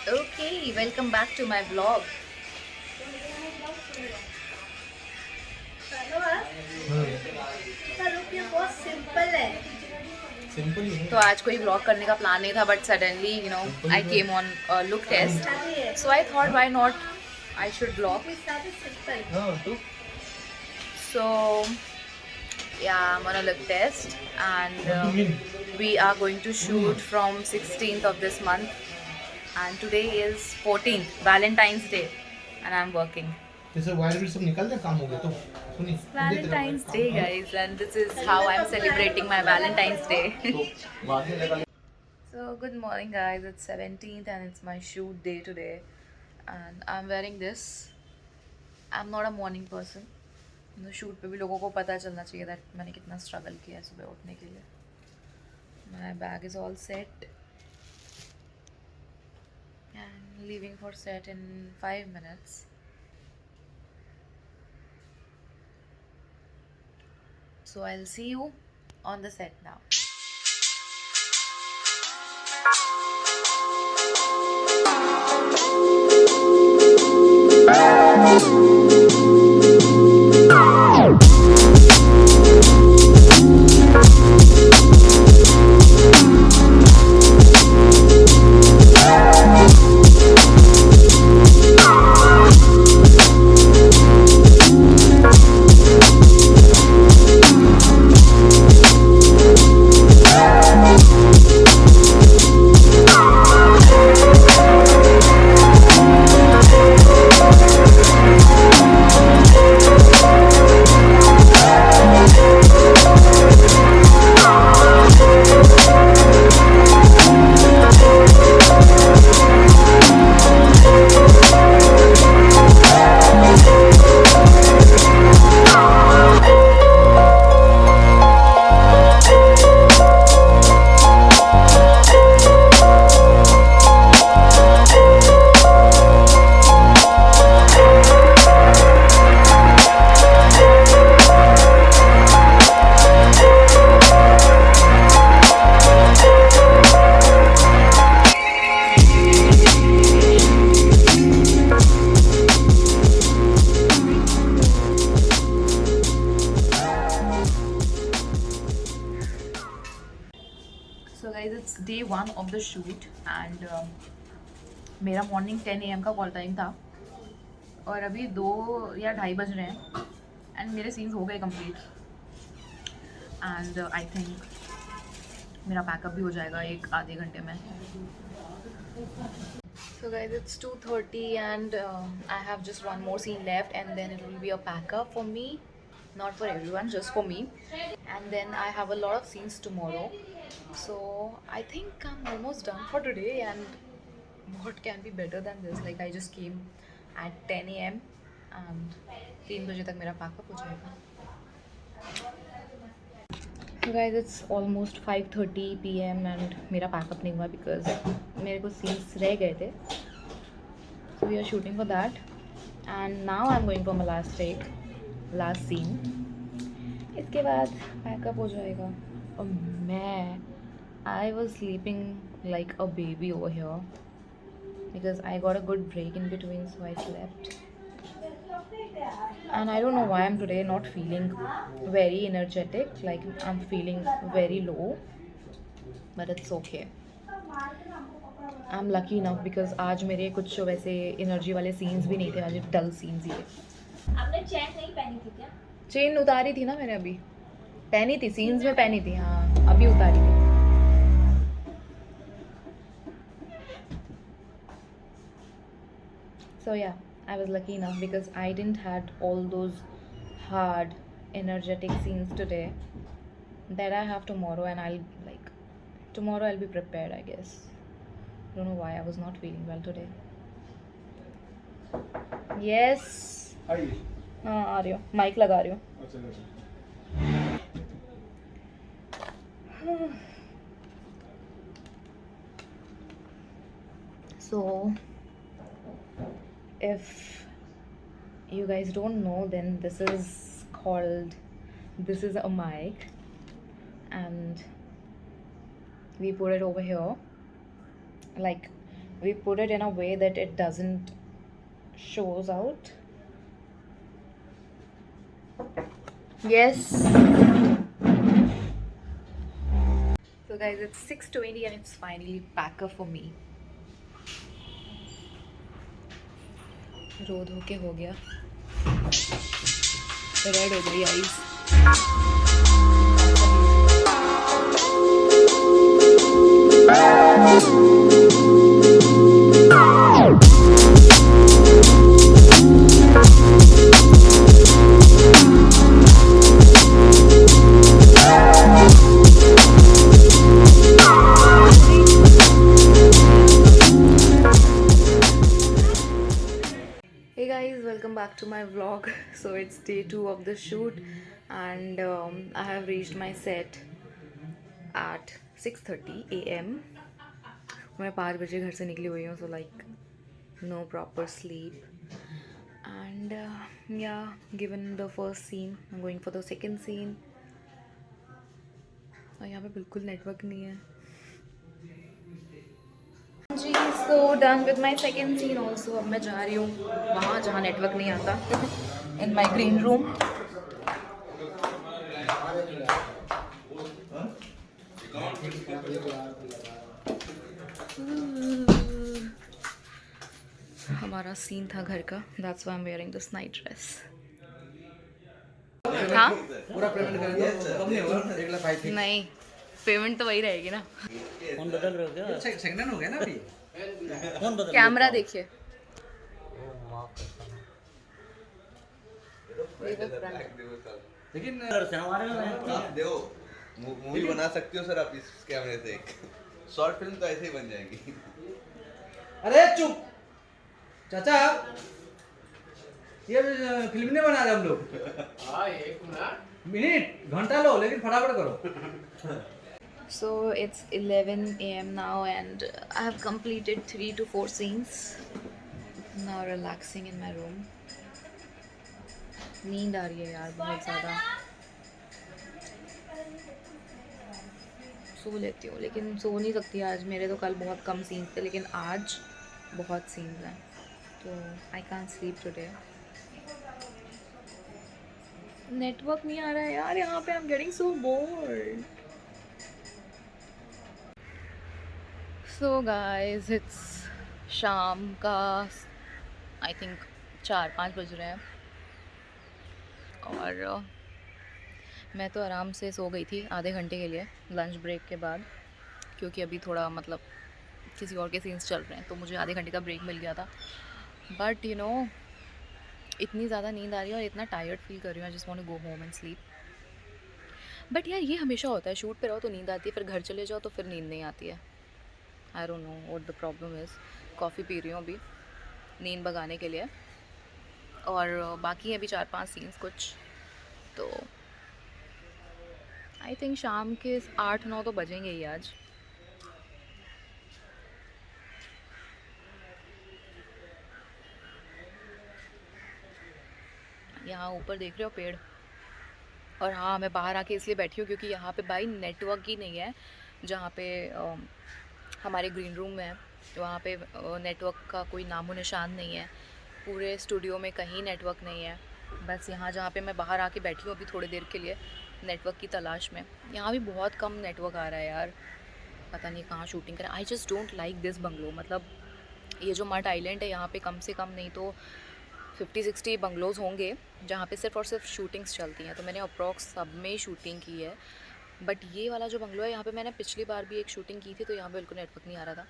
Okay, welcome back to my vlog. बहुत simple है. Simple ही है. तो आज कोई व्लॉग करने का प्लान नहीं था but suddenly I came on look test so I thought why not I should vlog हाँ तो so yeah, I'm on a look test and what do you mean? we are going to shoot from 16th of this month and today is 14th Valentine's Day and I'm working. जैसे wire भी सब निकल जाए काम हो गया तो सुनी Valentine's Day guys and this is how I'm celebrating my Valentine's Day. तो बाद में लगा So good morning guys, it's 17th and it's my shoot day today and I'm wearing this. I'm not a morning person. Shoot पे भी लोगों को पता चलना चाहिए दैट मैंने कितना स्ट्रगल किया है सुबह उठने के लिए. My bag is all set and leaving for set in 5 minutes. So I'll see you on the set now. So guys, it's day 1 of the shoot and मेरा मॉर्निंग 10 AM का कॉल टाइम था और अभी 2 या 2:30 बज रहे हैं and मेरे सीन्स हो गए कंप्लीट एंड आई थिंक मेरा पैकअप भी हो जाएगा एक आधे घंटे में. So guys, it's 2:30 and I have just one more scene left and then it will be a packup for me, not for everyone, just for me. And then I have a lot of scenes tomorrow. So I think I'm almost done for today and what can be better than this? Like I just came at 10 AM and 3 बजे तक मेरा pack up हो जाएगा. So guys, it's almost 5:30 PM and मेरा pack up नहीं हुआ because मेरे को scenes रह गए थे. So we are shooting for that and now I'm going for my last take, last scene. इसके बाद पैकअप हो जाएगा और मैं I was sleeping like a baby over here because I got a good break in between, so I slept. And I don't know why I'm today not feeling very energetic, like I'm feeling very low, but it's okay. I'm lucky enough because आज मेरे कुछ वैसे energy वाले scenes भी नहीं थे, आज डल scenes ही थे. आपने चेन नहीं पहनी थी क्या? चेन उतारी थी ना मैंने, अभी पहनी थी सीन्स में, पहनी थी. हाँ अभी उतारी थी. So yeah, I was lucky enough because I didn't had all those hard energetic scenes today that I have tomorrow, and tomorrow I'll be prepared, I guess. Don't know why I was not feeling well today. Yes. आइए. हाँ आ रही हो, mic लगा रही हो. अच्छा अच्छा. So if you guys don't know, then this is a mic and we put it over here. Like we put it in a way that it doesn't shows out. Yes. So guys, it's 6:20 and it's finally packer for me. रो धो के हो गया, red हो गई eyes. Hey guys, welcome back to my vlog. So it's day 2 of the shoot and I have reached my set at 6:30 a.m. मैं 5 बजे घर से निकली हुई हूँ, so like no proper sleep. And yeah, given the first scene, I'm going for the second scene. और यहाँ पे बिल्कुल नेटवर्क नहीं है जी. So done with my second scene also. अब मैं जा रही हूँ वहाँ जहाँ नेटवर्क नहीं आता, इन माई ग्रीन रूम. हमारा सीन था घर का, that's why I am wearing this night dress. हाँ पूरा पेमेंट कर दो, कम नहीं होगा 1,05,000. नहीं, पेमेंट तो वही रहेगी ना. फोन बदल रहे हो क्या? सेकंड हैंड हो गया ना अभी. फोन बदल कैमरा देखिए. लेकिन से हमारे में आप देखो मूवी बना सकते हो सर आप इस कैमरे से. एक शॉर्ट फिल्म तो ऐसे ही बन जाएगी. अरे चुप चाचा, ये फिल्म नहीं बना रहे हम लोग. हाँ, 1 मिनट घंटा लो, लेकिन फटाफट करो. So it's 11 a.m. now and I have completed 3 to 4 scenes. Now relaxing in my room. नींद आ रही है यार बहुत ज़्यादा. सो लेती हूँ, लेकिन सो नहीं सकती आज. मेरे तो कल बहुत कम सीन्स थे, लेकिन आज बहुत सीन्स हैं, तो I can't sleep today. Network नहीं आ रहा है यार यहाँ पे. I am getting so board. So guys, it's शाम का आई थिंक 4-5 बज रहे हैं और मैं तो आराम से सो गई थी आधे घंटे के लिए लंच ब्रेक के बाद, क्योंकि अभी थोड़ा मतलब किसी और के सीन्स चल रहे हैं, तो मुझे आधे घंटे का ब्रेक मिल गया था. बट यू नो, इतनी ज़्यादा नींद आ रही है और इतना टायर्ड फील कर रही हूँ. I just want to go home and sleep. But यार ये हमेशा होता है, शूट पे रहो तो नींद आती है, फिर घर चले जाओ तो फिर नींद नहीं आती है. I don't know what the problem is. Coffee P रही हूँ अभी नींद भगाने के लिए, और बाकी अभी 4-5 सीन्स कुछ, तो आई थिंक शाम के 8-9 तो बजेंगे ही आज. यहाँ ऊपर देख रहे हो पेड़. और हाँ, मैं बाहर आके इसलिए बैठी हूँ क्योंकि यहाँ पे भाई नेटवर्क ही नहीं है. जहाँ पे हमारे ग्रीन रूम में है, वहाँ पे नेटवर्क का कोई नामो निशान नहीं है. पूरे स्टूडियो में कहीं नेटवर्क नहीं है. बस यहाँ जहाँ पे मैं बाहर आके बैठी हूँ अभी थोड़ी देर के लिए नेटवर्क की तलाश में, यहाँ भी बहुत कम नेटवर्क आ रहा है यार. पता नहीं कहाँ शूटिंग करें. I just don't like this bungalow. मतलब ये जो मट आइलैंड है, यहाँ पे कम से कम नहीं तो 50-60 बंगलोज़ होंगे जहाँ पे सिर्फ और सिर्फ शूटिंग्स चलती हैं. तो मैंने अप्रॉक्स सब में शूटिंग की है. बट ये वाला जो बंगलो है, यहाँ पे मैंने पिछली बार भी एक शूटिंग की थी, तो यहाँ पे बिल्कुल नेटवर्क नहीं आ रहा था.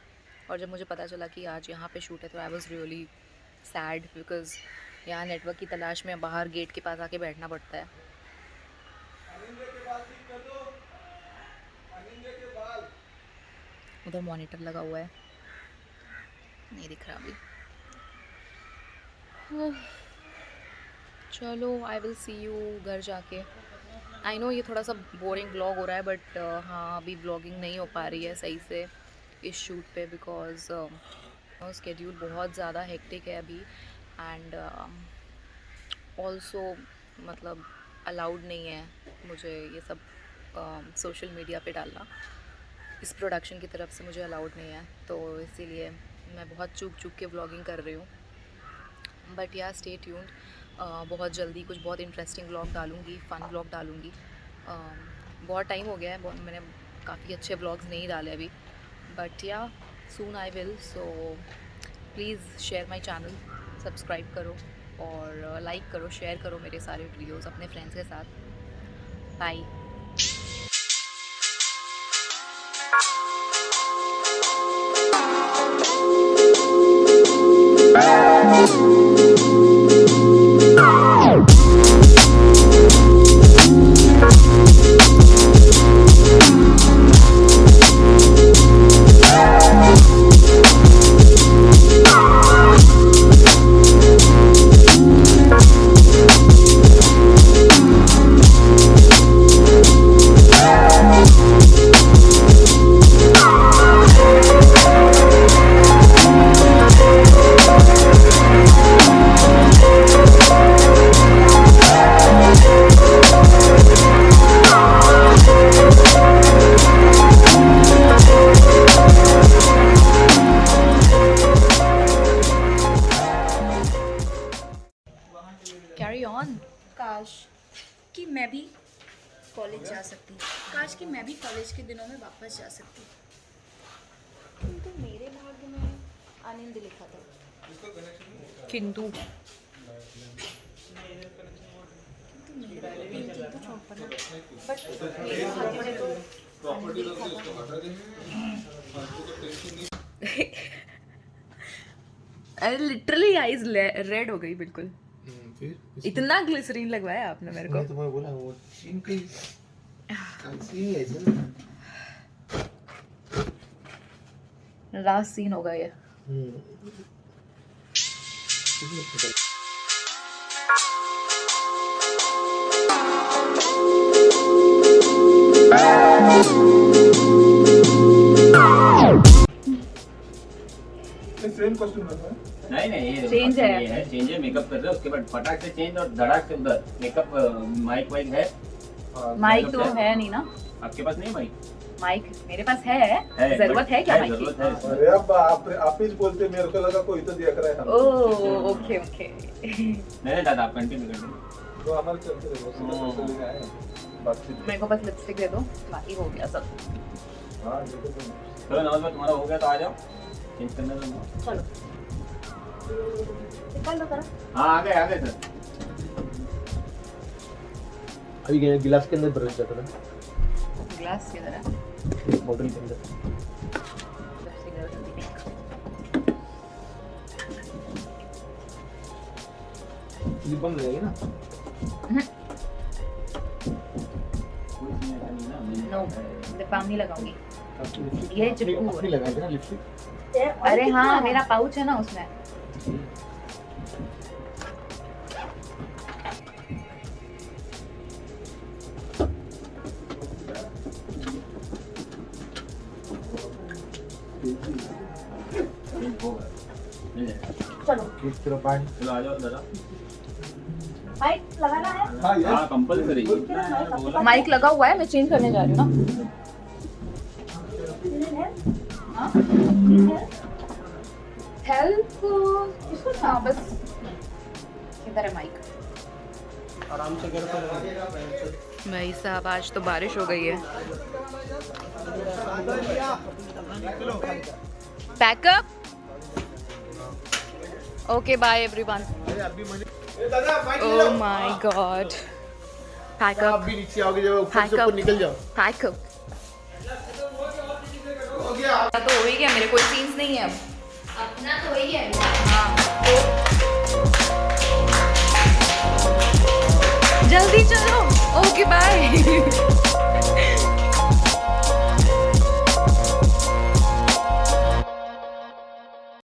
और जब मुझे पता चला कि आज यहाँ पे शूट है तो I was really sad, because यहाँ नेटवर्क की तलाश में बाहर गेट के पास आके बैठना पड़ता है. उधर मॉनिटर लगा हुआ है, नहीं दिख रहा अभी. चलो, आई विल सी यू घर जाके. आई नो ये थोड़ा सा बोरिंग व्लॉग हो रहा है, बट हाँ, अभी व्लॉगिंग नहीं हो पा रही है सही से इस शूट पे, बिकॉज़ स्केड्यूल बहुत ज़्यादा हेक्टिक है अभी. एंड ऑल्सो मतलब अलाउड नहीं है मुझे ये सब सोशल मीडिया पे डालना. इस प्रोडक्शन की तरफ से मुझे अलाउड नहीं है, तो इसीलिए मैं बहुत चुक के व्लॉगिंग कर रही हूँ, बट या स्टे ट्यून्ड। बहुत जल्दी कुछ बहुत इंटरेस्टिंग व्लॉग डालूँगी, फ़न व्लॉग डालूँगी। बहुत टाइम हो गया है, मैंने काफ़ी अच्छे व्लॉग्स नहीं डाले अभी, but yeah soon I will. So please share my channel, subscribe करो और लाइक करो, शेयर करो मेरे सारे वीडियोज़ अपने फ्रेंड्स के साथ। बाय। Carry on. काश कि मैं भी कॉलेज जा सकती, काश कि मैं भी कॉलेज के दिनों में वापस जा सकती, किंतु मेरे भाग्य में आनंद लिखा था। किंतु मेरे किंतु चौंपना, बट मेरे भाग्य में तो आनंद लिखा था। अरे लिटरली आईज रेड हो गई बिल्कुल। इतना ग्लिसरीन लगवाया आपने मेरे को। तुम्हें बोला वो सीन कहीं सीन ऐसा ना लास्ट सीन होगा ये। सेम कॉस्ट्यूम है नहीं ये चेंज है। ये है चेंज है, मेकअप कर रहे हो उसके बाद फटाक से चेंज और धड़ाक से उधर मेकअप। माइक वाइक है? माइक तो है नहीं ना। आपके पास नहीं माइक? माइक मेरे पास है। जरूरत है क्या माइक की? जरूरत है। अरे अब आप ही बोलते, मेरे को लगा कोई तो देख रहा है हम। Oh okay okay. नहीं दादा आप कंटिन्यू कर तो हमारे चलते रहो, सीधा चले गए बातचीत। मेरे को बस लिपस्टिक दे दो, बाकी हो गया सब। हां ये तो चलो नवाज भाई तुम्हारा हो गया तो आ जाओ चेंज करने दो। चलो निकाल दो जरा। हाँ आ गए सर। अभी ये गिलास के अंदर भर जाता है, ग्लास की तरह बॉटल के अंदर। लिपस्टिक दे दो जल्दी। लिप बाम लगेगी ना? नो लिप बाम नहीं लगाऊंगी। आपकी ये चिपकू है। अपनी लगाएंगे ना लिपस्टिक। अरे हाँ मेरा पाउच है ना उसमें। चलो एक तरफ पानी। चलो आ जाओ दादा। माइक लगाना है। हां हाँ यस कंपलसरी। माइक लगा हुआ है, मैं चेंज करने जा रही हूँ ना। हेल्प इसको ना बस किधर है माइक? आराम से कर। भाई साहब आज तो बारिश हो गई है। Pack up. Okay bye everyone. Oh my god. Pack up भी नीचे आओगे जब ऊपर से ऊपर निकल जाओ। पैकअप तो हो ही गया, मेरे कोई सीन्स नहीं है अब। अपना तो वही है। हाँ जल्दी चलो। Okay bye.